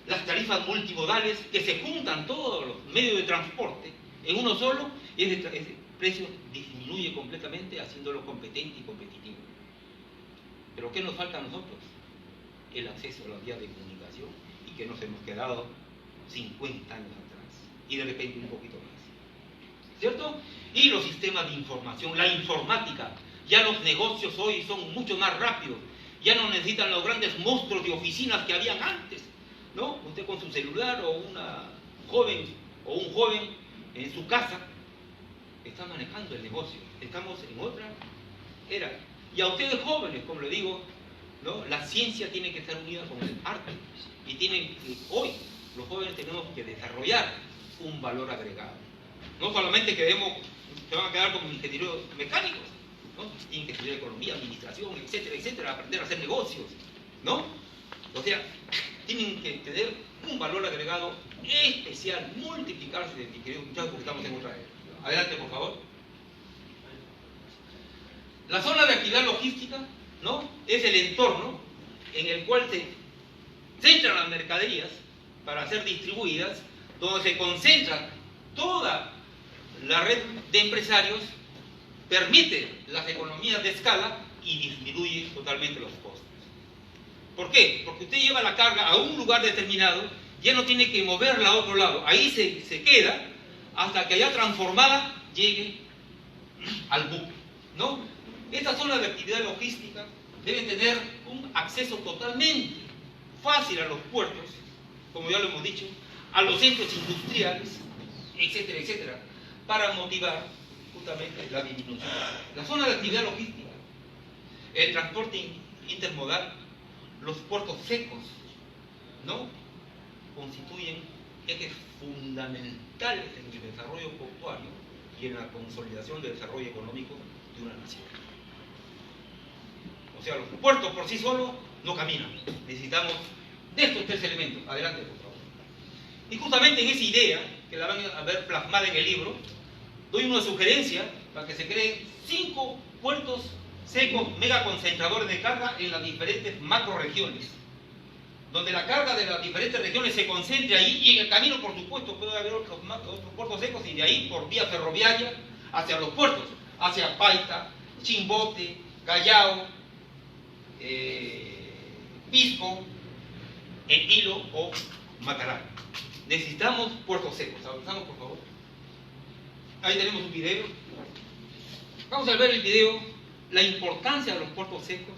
A: las tarifas multimodales, que se juntan todos los medios de transporte en uno solo, y ese precio disminuye completamente, haciéndolo competente y competitivo. Pero ¿qué nos falta a nosotros? El acceso a las vías de comunicación, y que nos hemos quedado 50 años atrás, y de repente un poquito más, ¿cierto? Y los sistemas de información, la informática. Ya los negocios hoy son mucho más rápidos, ya no necesitan los grandes monstruos de oficinas que habían antes, ¿no? Usted con su celular o una joven o un joven en su casa está manejando el negocio. Estamos en otra era. Y a ustedes jóvenes, como le digo, ¿no? La ciencia tiene que estar unida con el arte, y hoy los jóvenes tenemos que desarrollar un valor agregado. No solamente se van a quedar como ingenieros mecánicos, ¿no? Tienen que estudiar economía, administración, etcétera, etcétera, aprender a hacer negocios, ¿no? O sea, tienen que tener un valor agregado especial, multiplicarse, queridos muchachos, porque estamos en otra era. Adelante, por favor. La zona de actividad logística, ¿no? Es el entorno en el cual se centran las mercaderías para ser distribuidas, donde se concentra toda la red de empresarios permite las economías de escala y disminuye totalmente los costos. ¿Por qué? Porque usted lleva la carga a un lugar determinado, ya no tiene que moverla a otro lado, ahí se queda hasta que ya transformada llegue al buque, ¿no? Estas zonas de actividad logística deben tener un acceso totalmente fácil a los puertos, como ya lo hemos dicho, a los centros industriales, etcétera, etcétera, para motivar justamente la disminución. La zona de actividad logística, el transporte intermodal, los puertos secos, ¿no?, constituyen ejes fundamentales en el desarrollo portuario y en la consolidación del desarrollo económico de una nación. O sea, los puertos por sí solos no caminan. Necesitamos de estos tres elementos. Adelante, por favor. Y justamente en esa idea, que la van a ver plasmada en el libro, doy una sugerencia para que se creen 5 puertos secos megaconcentradores de carga en las diferentes macroregiones, donde la carga de las diferentes regiones se concentre ahí, y en el camino, por supuesto, puede haber otros puertos secos, y de ahí por vía ferroviaria hacia los puertos, hacia Paita, Chimbote, Callao, Pisco, El Hilo o Macará. Necesitamos puertos secos. Avanzamos, por favor. Ahí tenemos un video. Vamos a ver el video, la importancia de los puertos secos.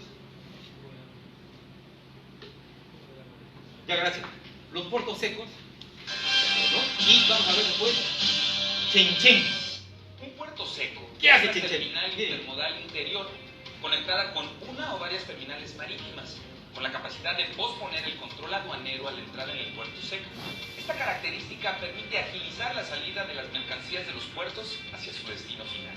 A: Ya, gracias. Los puertos secos, ¿no? Y vamos a ver después Chenchen.
C: Un puerto seco.
A: ¿Qué hace
C: una
A: Chenchen?
C: terminal intermodal interior conectada con una o varias terminales marítimas, con la capacidad de posponer el control aduanero a la entrada en el puerto seco. Esta característica permite agilizar la salida de las mercancías de los puertos hacia su destino final.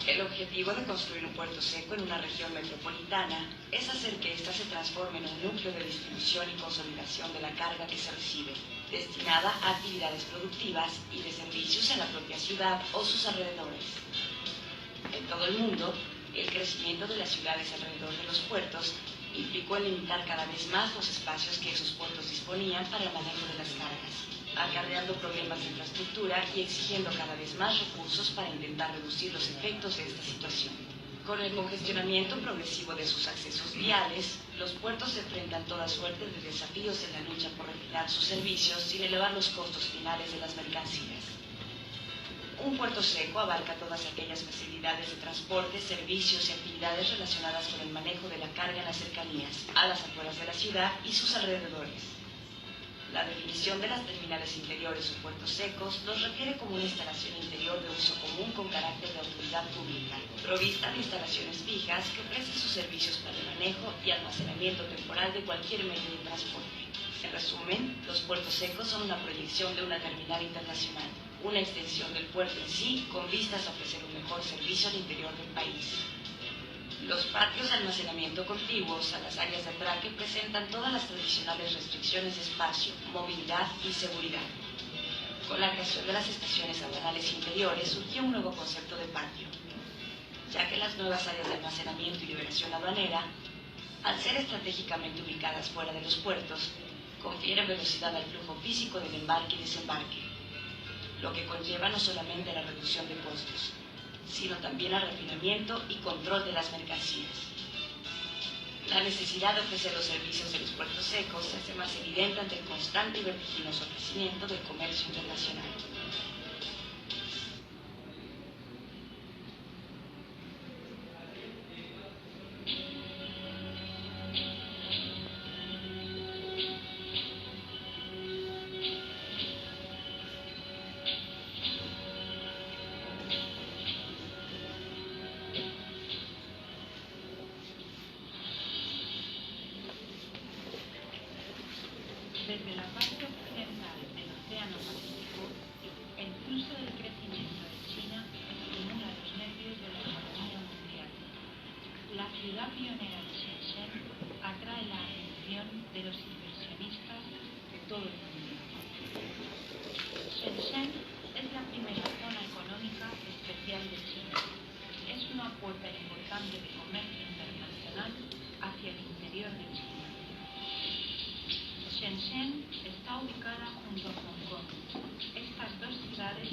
D: El objetivo de construir un puerto seco en una región metropolitana es hacer que ésta se transforme en un núcleo de distribución y consolidación de la carga que se recibe, destinada a actividades productivas y de servicios en la propia ciudad o sus alrededores. En todo el mundo, el crecimiento de las ciudades alrededor de los puertos implicó limitar cada vez más los espacios que esos puertos disponían para el manejo de las cargas, acarreando problemas de infraestructura y exigiendo cada vez más recursos para intentar reducir los efectos de esta situación. Con el congestionamiento progresivo de sus accesos viales, los puertos enfrentan toda suerte de desafíos en la lucha por refinar sus servicios sin elevar los costos finales de las mercancías. Un puerto seco abarca todas aquellas facilidades de transporte, servicios y actividades relacionadas con el manejo de la carga en las cercanías, a las afueras de la ciudad y sus alrededores. La definición de las terminales interiores o puertos secos los refiere como una instalación interior de uso común con carácter de autoridad pública, provista de instalaciones fijas que ofrecen sus servicios para el manejo y almacenamiento temporal de cualquier medio de transporte. En resumen, los puertos secos son una proyección de una terminal internacional, una extensión del puerto en sí con vistas a ofrecer un mejor servicio al interior del país. Los patios de almacenamiento contiguos a las áreas de atraque presentan todas las tradicionales restricciones de espacio, movilidad y seguridad. Con la creación de las estaciones aduanales interiores surgió un nuevo concepto de patio, ya que las nuevas áreas de almacenamiento y liberación aduanera, al ser estratégicamente ubicadas fuera de los puertos, confieren velocidad al flujo físico del embarque y desembarque, lo que conlleva no solamente la reducción de costos, sino también al refinamiento y control de las mercancías. La necesidad de ofrecer los servicios de los puertos secos se hace más evidente ante el constante y vertiginoso crecimiento del comercio internacional.
E: Desde la parte occidental del Océano Pacífico, el impulso del crecimiento de China estimula los nervios de la economía mundial. La ciudad pionera de Shenzhen atrae la atención de los inversionistas de todo el mundo. Shenzhen es la primera zona económica especial de China. Es una puerta importante de comercio internacional hacia el interior de China. Shenzhen está ubicada junto a Hong Kong. Estas dos ciudades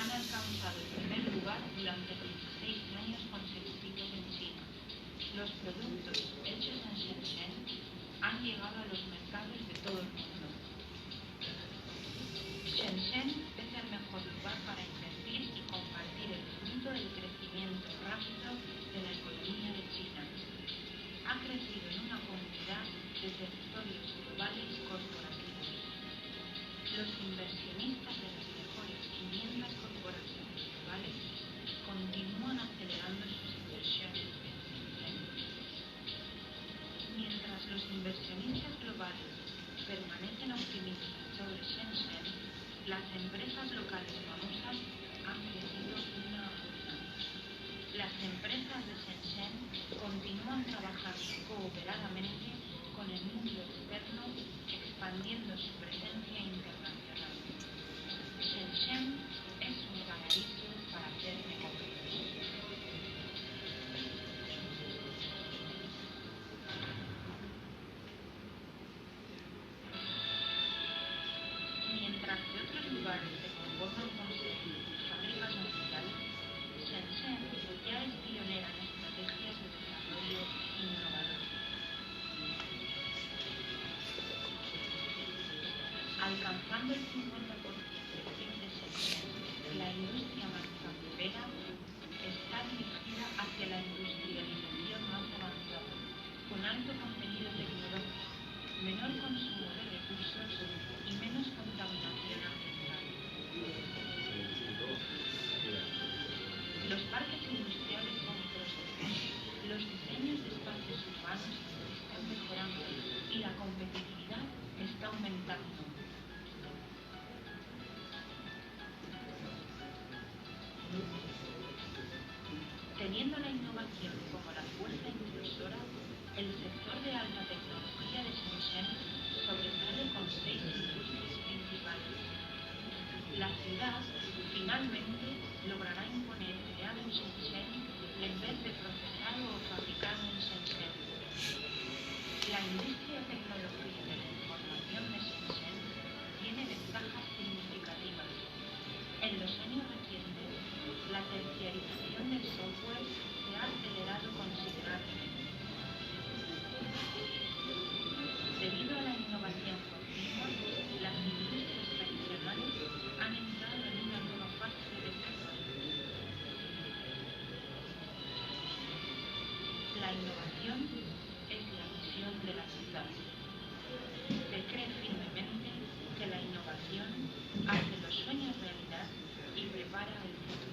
E: han alcanzado el primer lugar durante 16 años consecutivos en China. Los productos hechos en Shenzhen han llegado a los mercados de todo el mundo. Shenzhen es el mejor lugar para invertir y compartir el fruto del crecimiento rápido de la economía de China. Ha crecido en una comunidad de territorios globales corporativos. Los inversionistas de las mejores 500 corporaciones globales continúan acelerando sus inversiones en Shenzhen. Mientras los inversionistas globales permanecen optimistas sobre Shenzhen, las empresas locales famosas han crecido una a una. Las empresas de Shenzhen continúan trabajando cooperadamente con el mundo externo, expandiendo su presencia internacional. Shenzhen es un paraíso para hacer negocios. Mientras que otros lugares se conforman con sedes y fábricas mundiales, Shenzhen ya es pionera en estrategias de desarrollo innovador. Alcanzando el 50% del PIB de Shenzhen, la industria manufacturera está dirigida hacia la industrialización más avanzada, con alto contenido tecnológico, menor consumo de recursos y menos contaminación ambiental. Los parques industriales son prósperos, los diseños de espacios urbanos están mejorando y la competitividad está aumentando. Teniendo la innovación como la fuerza impulsora, el sector de alta tecnología de Shenzhen sobresale con 6 industrias principales. La ciudad finalmente logrará imponer creado en Shenzhen en vez de procesado o fabricado en Shenzhen. La industria de tecnología de la información de Shenzhen tiene ventajas significativas. En los años recientes, la terciarización del software se ha acelerado considerablemente. Debido a la innovación continua, las industrias tradicionales han entrado en una nueva fase de desarrollo. La innovación es la misión de la ciudad. Se cree firmemente que la innovación hace los sueños realidad y prepara el futuro.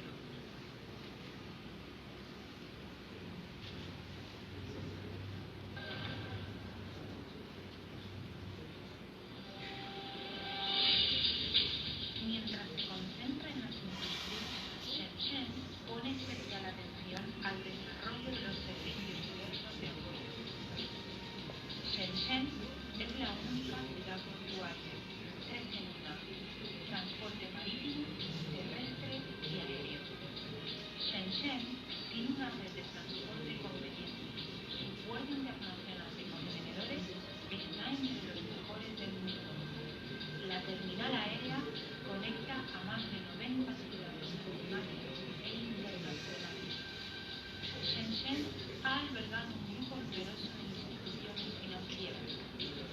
E: Mientras se concentra en las industrias, Shenzhen pone especial atención al desarrollo de los servicios diversos de apoyo. Shenzhen es la única ciudad portuaria, 3 en 1, transporte marítimo, terrestre y aéreo. Shenzhen tiene una red de transporte conveniente. Su puerto internacional de contenedores está entre los mejores del mundo. La terminal aérea conecta a más de 90 ciudades nacionales e internacionales. Shenzhen ha albergado un grupo numeroso de instituciones financieras.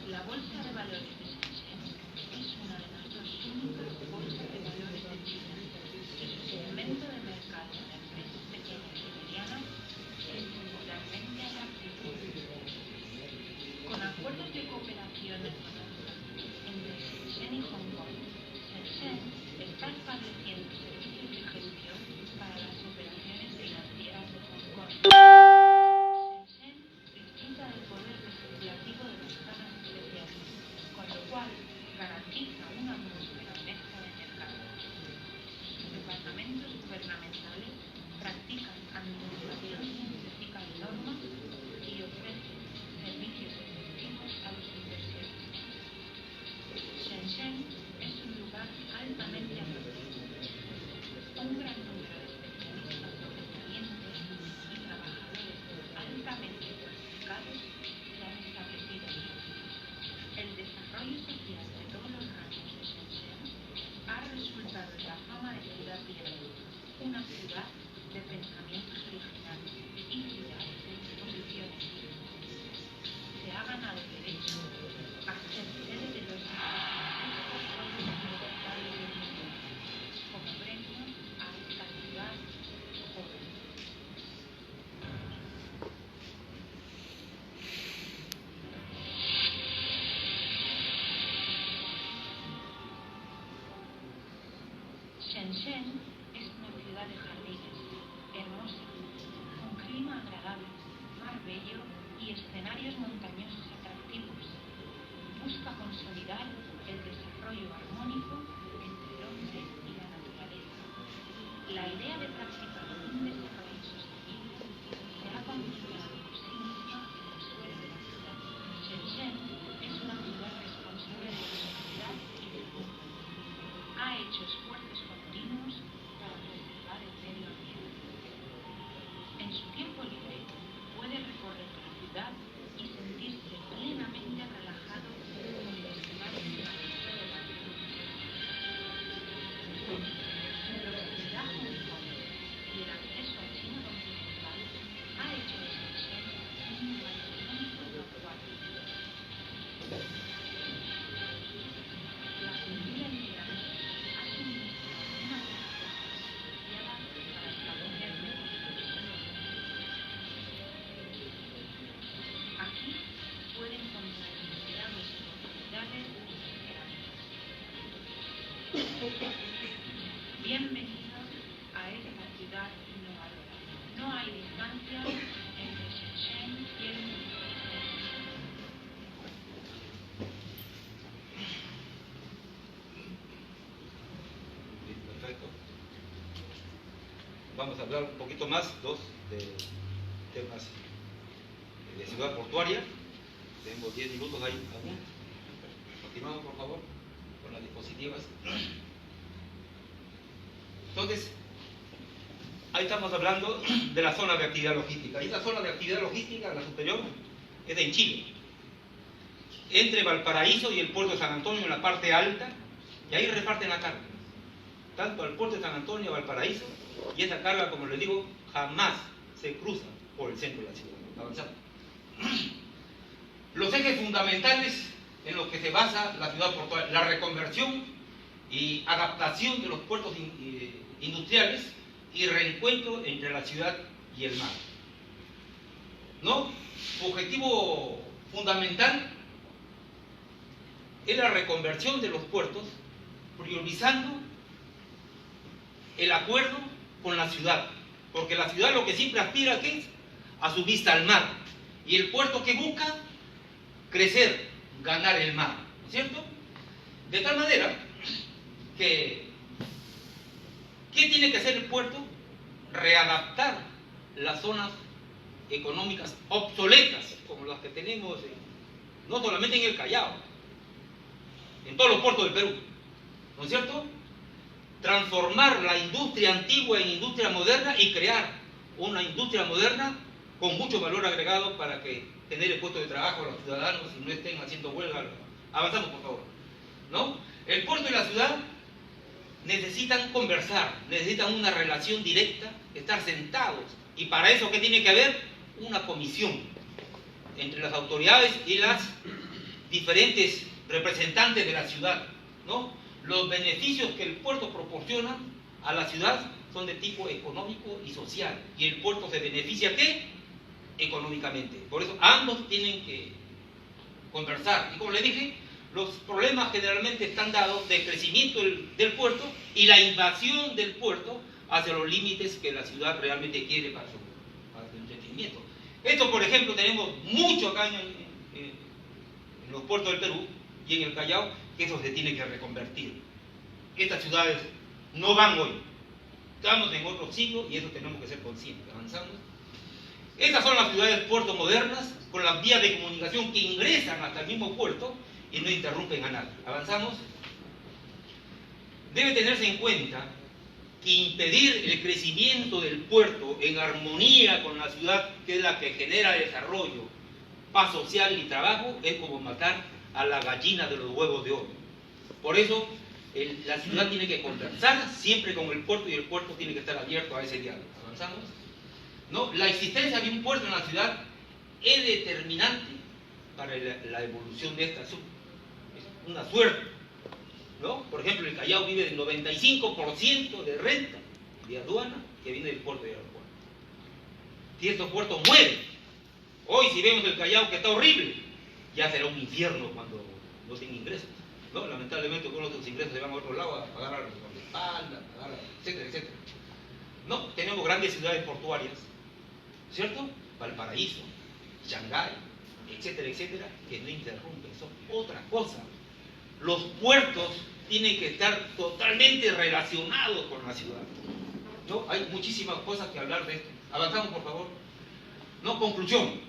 E: La Bolsa de Valores de Shenzhen es una de las 2 únicas bolsas de valores de China y su segmento de mercado de empresas pequeñas y medianas es singularmente atractivo. Con acuerdos de cooperación económica entre Shenzhen y Hong Kong, Shenzhen está estableciendo servicios de gestión para las operaciones financieras de Hong Kong. Shenzhen disfruta del poder legislativo de las cámaras especiales, con lo cual garantiza una atmósfera honesta de mercado. Sus departamentos gubernamentales practican administración científica de normas y ofrecen servicios efectivos a los inversionistas. Shenzhen es un lugar altamente atractivo. Un gran número de especialistas sobresalientes y trabajadores altamente cualificados se han establecido aquí. El desarrollo social de todos los rangos de Shenzhen desarrollo armónico entre el hombre y la naturaleza. La idea de practicar un desarrollo sostenible se ha condicionado por sí misma en el suelo de la ciudad. Shenzhen es una ciudad responsable de la sociedad y del mundo. Ha hecho esfuerzos continuos para preservar el medio ambiente. En su tiempo libre puede recorrer la ciudad y sentirse plenamente relajado con los demás beneficios de la vida. La proximidad a Hong Kong y el acceso a China continental ha hecho de Shenzhen un lugar económico y acuático. La cultura inmigrante ha suministrado una plataforma privilegiada para establecer negocios. Aquí puede encontrar innumerables oportunidades esperanzas. Bienvenido a esta ciudad innovadora. No hay distancia entre Shenzhen y el mundo.
A: Bien, perfecto. Vamos a hablar un poquito más, de temas de ciudad portuaria. Tenemos 10 minutos ahí aún. Continuamos, por favor, con las diapositivas. Entonces, ahí estamos hablando de la zona de actividad logística. Y la zona de actividad logística, la superior, es en Chile. Entre Valparaíso y el puerto de San Antonio en la parte alta, y ahí reparten la carga. Tanto al puerto de San Antonio, Valparaíso, y esa carga, como les digo, jamás se cruza por el centro de la ciudad. Avanzamos. Los ejes fundamentales en los que se basa la ciudad portuaria: la reconversión y adaptación de los puertos industriales y reencuentro entre la ciudad y el mar. ¿No? Su objetivo fundamental es la reconversión de los puertos, priorizando el acuerdo con la ciudad, porque la ciudad lo que siempre aspira, ¿qué es? A su vista al mar, y el puerto que busca crecer, ganar el mar, ¿no es cierto? De tal manera que ¿qué tiene que hacer el puerto? Readaptar las zonas económicas obsoletas, como las que tenemos no solamente en el Callao, en todos los puertos del Perú, ¿no es cierto? Transformar la industria antigua en industria moderna y crear una industria moderna con mucho valor agregado para que genere puestos de trabajo a los ciudadanos y no estén haciendo huelga. Avanzamos, por favor, ¿no? El puerto y la ciudad necesitan conversar, necesitan una relación directa, estar sentados, y para eso, ¿qué tiene que haber? Una comisión entre las autoridades y las diferentes representantes de la ciudad, ¿no? Los beneficios que el puerto proporciona a la ciudad son de tipo económico y social, y el puerto se beneficia, ¿qué? Económicamente. Por eso ambos tienen que conversar, y como le dije, los problemas generalmente están dados de crecimiento del puerto y la invasión del puerto hacia los límites que la ciudad realmente quiere para su entretenimiento. Esto, por ejemplo, tenemos mucho acá en los puertos del Perú y en el Callao, que eso se tiene que reconvertir. Estas ciudades no van hoy. Estamos en otro siglo y eso tenemos que ser conscientes. Avanzamos. Estas son las ciudades puerto modernas, con las vías de comunicación que ingresan hasta el mismo puerto y no interrumpen a nadie. Avanzamos. Debe tenerse en cuenta que impedir el crecimiento del puerto en armonía con la ciudad, que es la que genera desarrollo, paz social y trabajo, es como matar a la gallina de los huevos de oro. Por eso la ciudad tiene que conversar siempre con el puerto y el puerto tiene que estar abierto a ese diálogo. ¿Avanzamos? ¿No? La existencia de un puerto en la ciudad es determinante para la evolución de esta ciudad. Es una suerte, ¿no? Por ejemplo, el Callao vive del 95% de renta de aduana que viene del puerto y del aeropuerto. Si estos puertos mueren, hoy si vemos el Callao que está horrible, ya será un infierno cuando no tengan ingresos, ¿no? Lamentablemente con los ingresos se van a otro lado a pagar a los de espalda, etcétera, etcétera. ¿No? Tenemos grandes ciudades portuarias, ¿cierto? Valparaíso, Shanghái, etcétera, etcétera, que no interrumpen, son otra cosa. los puertos tienen que estar totalmente relacionados con la ciudad. ¿No? Hay muchísimas cosas que hablar de esto. Avanzamos, por favor. No, conclusión.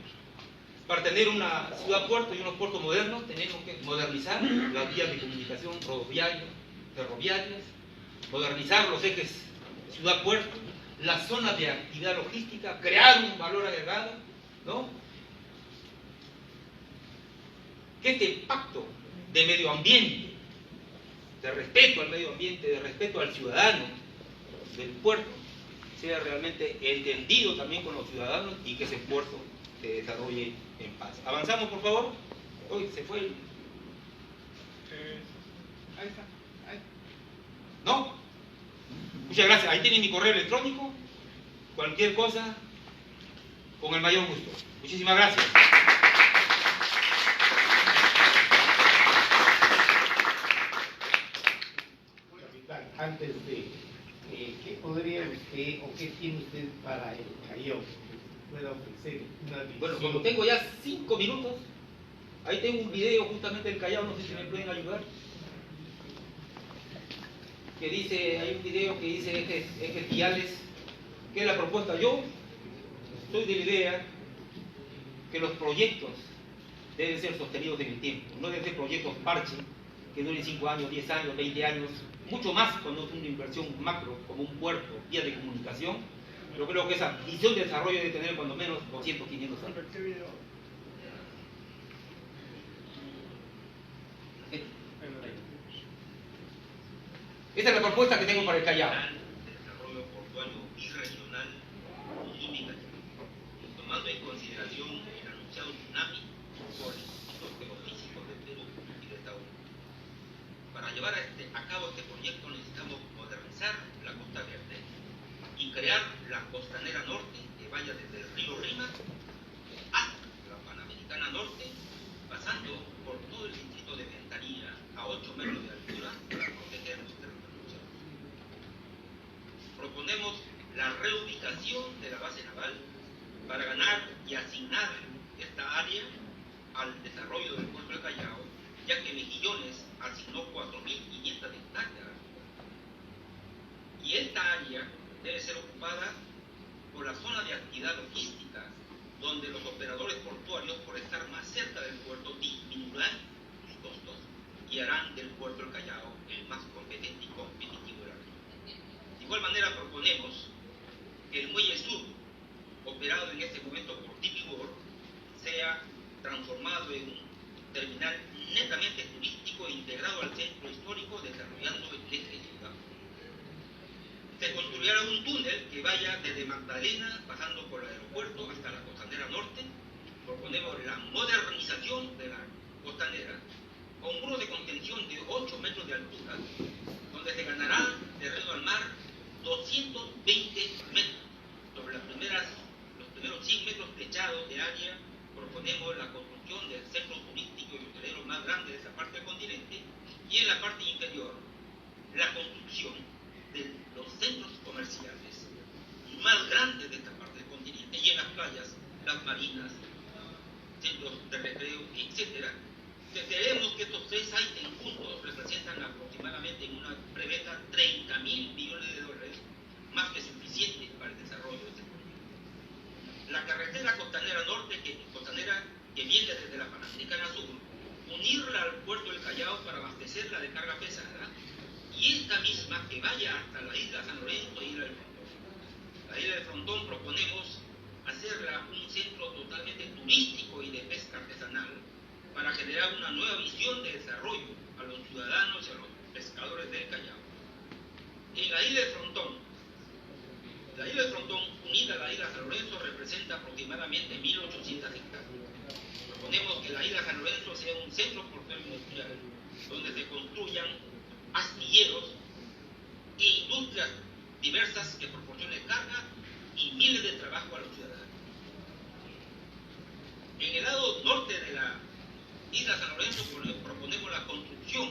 A: Para tener una ciudad-puerto y unos puertos modernos, tenemos que modernizar las vías de comunicación rodoviarias, ferroviarias, modernizar los ejes ciudad-puerto, las zonas de actividad logística, crear un valor agregado, ¿no? Que este pacto de medio ambiente, de respeto al medio ambiente, de respeto al ciudadano del puerto, sea realmente entendido también con los ciudadanos y que ese puerto se desarrolle en paz. Avanzamos, por favor. Hoy se fue el...
B: Ahí está. Ahí.
A: ¿No? Muchas gracias. Ahí tienen mi correo electrónico. Cualquier cosa, con el mayor gusto. Muchísimas gracias.
F: Capitán, antes de, ¿qué podría usted o qué tiene usted para el Callao? Pueda ofrecer una visión.
A: Bueno, como tengo ya 5 minutos, ahí tengo un video justamente del Callao, no sé si me pueden ayudar. Que dice, hay un video que dice ejes viales, que es la propuesta. Yo soy de la idea que los proyectos deben ser sostenidos en el tiempo, no deben ser proyectos parche que duren 5 años, 10 años, 20 años, mucho más cuando es una inversión macro como un puerto, vía de comunicación. Yo creo que esa visión de desarrollo debe tener cuando menos 200, 500 años. Esta es la propuesta que tengo para el Callao.
G: Desarrollo portuario birregional significativo, tomando en consideración el anunciado tsunami por los geofísicos de Perú y de Estados Unidos. Para llevar a cabo este proyecto necesitamos modernizar la Costa Verde y crear la Costanera Norte que vaya desde el río Rima hasta la Panamericana Norte, pasando por todo el distrito de Ventanilla a 8 metros de altura para proteger los territorios. Proponemos la reubicación de la base naval para ganar y asignar esta área al desarrollo del puerto del Callao, ya que Mejillones asignó 4.500 hectáreas. Y esta área debe ser ocupada por la zona de actividad logística, donde los operadores portuarios, por estar más cerca del puerto, disminuirán sus costos y harán del puerto del Callao el más competente y competitivo de la región. De igual manera proponemos que el muelle sur, operado en este momento por DP World, sea transformado en un terminal netamente turístico e integrado al centro histórico, desarrollando el eje ciudad. Se construirá un túnel que vaya desde Magdalena, pasando por el aeropuerto hasta la Costanera Norte. Proponemos la modernización de la costanera con un muro de contención de 8 metros de altura, donde se ganará terreno al mar 220 metros. Sobre los primeros 100 metros techados de área, proponemos la construcción del centro turístico y hotelero más grande de esa parte del continente, y en la parte inferior la construcción de los centros comerciales más grandes de esta parte del continente, y en las playas, las marinas, centros de recreo, etc. Creemos que estos 3 ítems juntos representan aproximadamente en una preventa 30.000 millones de dólares, más que suficiente para el desarrollo de este proyecto. La carretera costanera norte, costanera que viene desde la Panamericana Sur, unirla al puerto del Callao para abastecerla de carga pesada, y esta misma que vaya hasta la isla San Lorenzo y Isla del Frontón. La isla del Frontón proponemos hacerla un centro totalmente turístico y de pesca artesanal para generar una nueva visión de desarrollo a los ciudadanos y a los pescadores del Callao. En la isla del Frontón, unida a la isla San Lorenzo, representa aproximadamente 1.800 hectáreas. Proponemos que la isla San Lorenzo sea un centro portuario industrial, donde se construyan astilleros e industrias diversas que proporcionen carga y miles de trabajo a los ciudadanos. En el lado norte de la isla San Lorenzo proponemos la construcción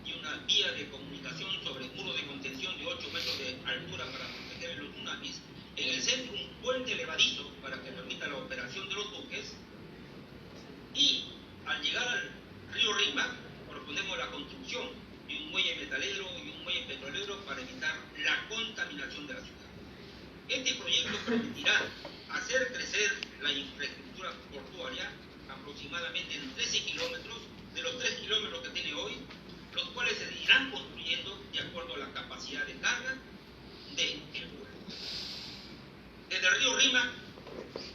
G: y una vía de comunicación sobre muro de contención de 8 metros de altura para proteger los tsunamis. En el centro un puente levadizo para que permita la operación de los buques, y al llegar al río Rima proponemos iniciamos la construcción de un muelle metalero y un muelle petrolero para evitar la contaminación de la ciudad. Este proyecto permitirá hacer crecer la infraestructura portuaria aproximadamente en 13 kilómetros de los 3 kilómetros que tiene hoy, los cuales se irán construyendo de acuerdo a la capacidad de carga del puerto. Desde el río Rímac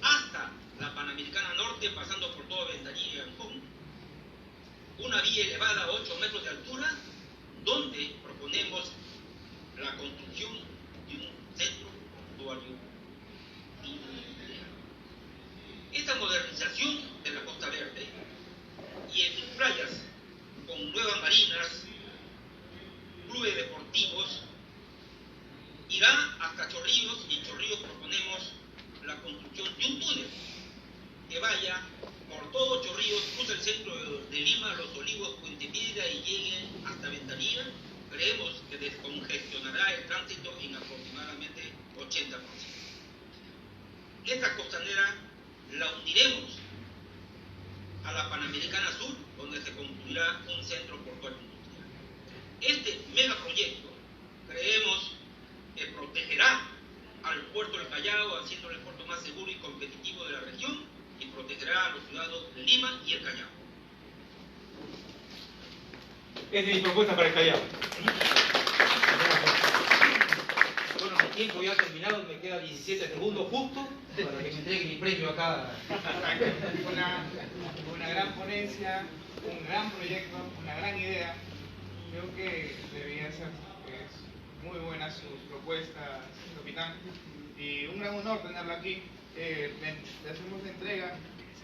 G: hasta la Panamericana Norte, pasando por toda Ventanilla y Ancón, una vía elevada a 8 metros de altura, donde proponemos la construcción de un centro portuario industrial. Esta modernización de la Costa Verde y en sus playas, con nuevas marinas, clubes deportivos, irá hasta Chorrillos, y en Chorrillos proponemos la construcción de un túnel que vaya por todo Chorrillos, cruza el centro de Lima, Los Olivos, Puente Piedra y llegue hasta Ventanilla. Creemos que descongestionará el tránsito en aproximadamente 80%. Esta costanera la uniremos a la Panamericana Sur, donde se construirá un centro portuario industrial. Este megaproyecto creemos que protegerá al puerto del Callao, haciéndolo el puerto más seguro y competitivo de la región, y protegerá a los ciudadanos de Lima y el Callao.
A: Esa es mi propuesta para el Callao. Bueno, mi tiempo ya ha terminado, me queda 17 segundos justo para que me entregue mi premio acá.
B: Una gran ponencia, un gran proyecto, una gran idea. Creo que debería ser muy buenas sus propuestas, capitán. Y un gran honor tenerlo aquí. Le hacemos la entrega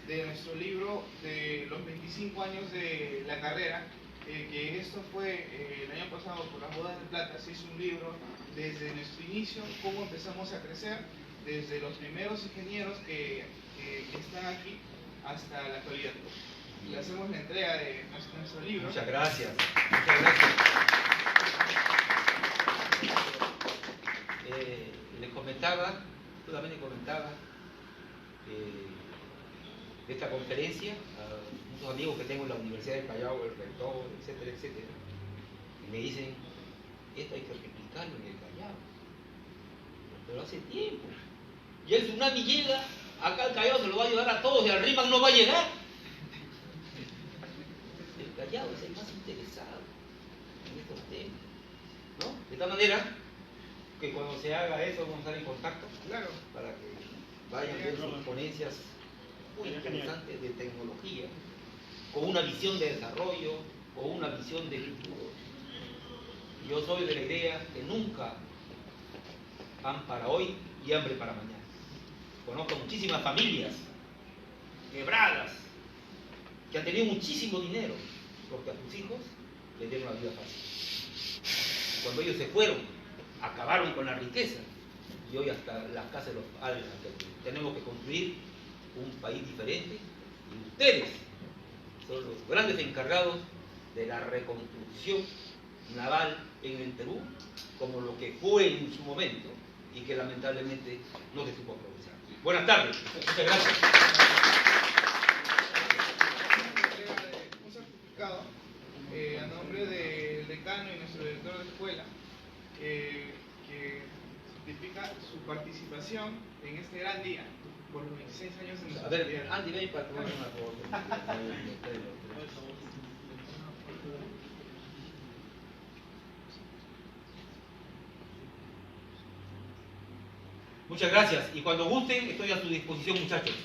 B: de nuestro libro de los 25 años de la carrera, que esto fue el año pasado por las bodas de plata. Se hizo un libro desde nuestro inicio, cómo empezamos a crecer, desde los primeros ingenieros que están aquí hasta la actualidad. Le hacemos la entrega de nuestro libro.
A: Muchas gracias. Muchas gracias. Les comentaba, solamente comentaba de esta conferencia a muchos amigos que tengo en la Universidad del Callao, el rector, etcétera, etcétera, y me dicen, esto hay que replicarlo en el Callao, pero hace tiempo, y el tsunami llega, acá al Callao se lo va a llevar a todos y al Rímac no va a llegar. El Callao es el más interesado en estos temas, ¿no? De tal manera que cuando se haga eso vamos a estar en contacto,
B: Claro.
A: para que vayan a ver sus ponencias muy interesantes de tecnología, con una visión de desarrollo, con una visión de futuro. Yo soy de la idea que nunca pan para hoy y hambre para mañana. Conozco muchísimas familias quebradas que han tenido muchísimo dinero porque a sus hijos les dieron una vida fácil. Cuando ellos se fueron, acabaron con la riqueza y hoy hasta las casas de los padres. Tenemos que construir un país diferente y ustedes son los grandes encargados de la reconstrucción naval en el Perú, como lo que fue en su momento y que lamentablemente no se supo aprovechar. Buenas tardes. Muchas gracias.
B: Un certificado a nombre del decano y nuestro director de escuela que certifica su participación en este gran día por los 26 años de nuestra
A: A ver,
B: universidad.
A: Andy, ven para tomar una foto. Muchas gracias y cuando gusten estoy a su disposición, muchachos.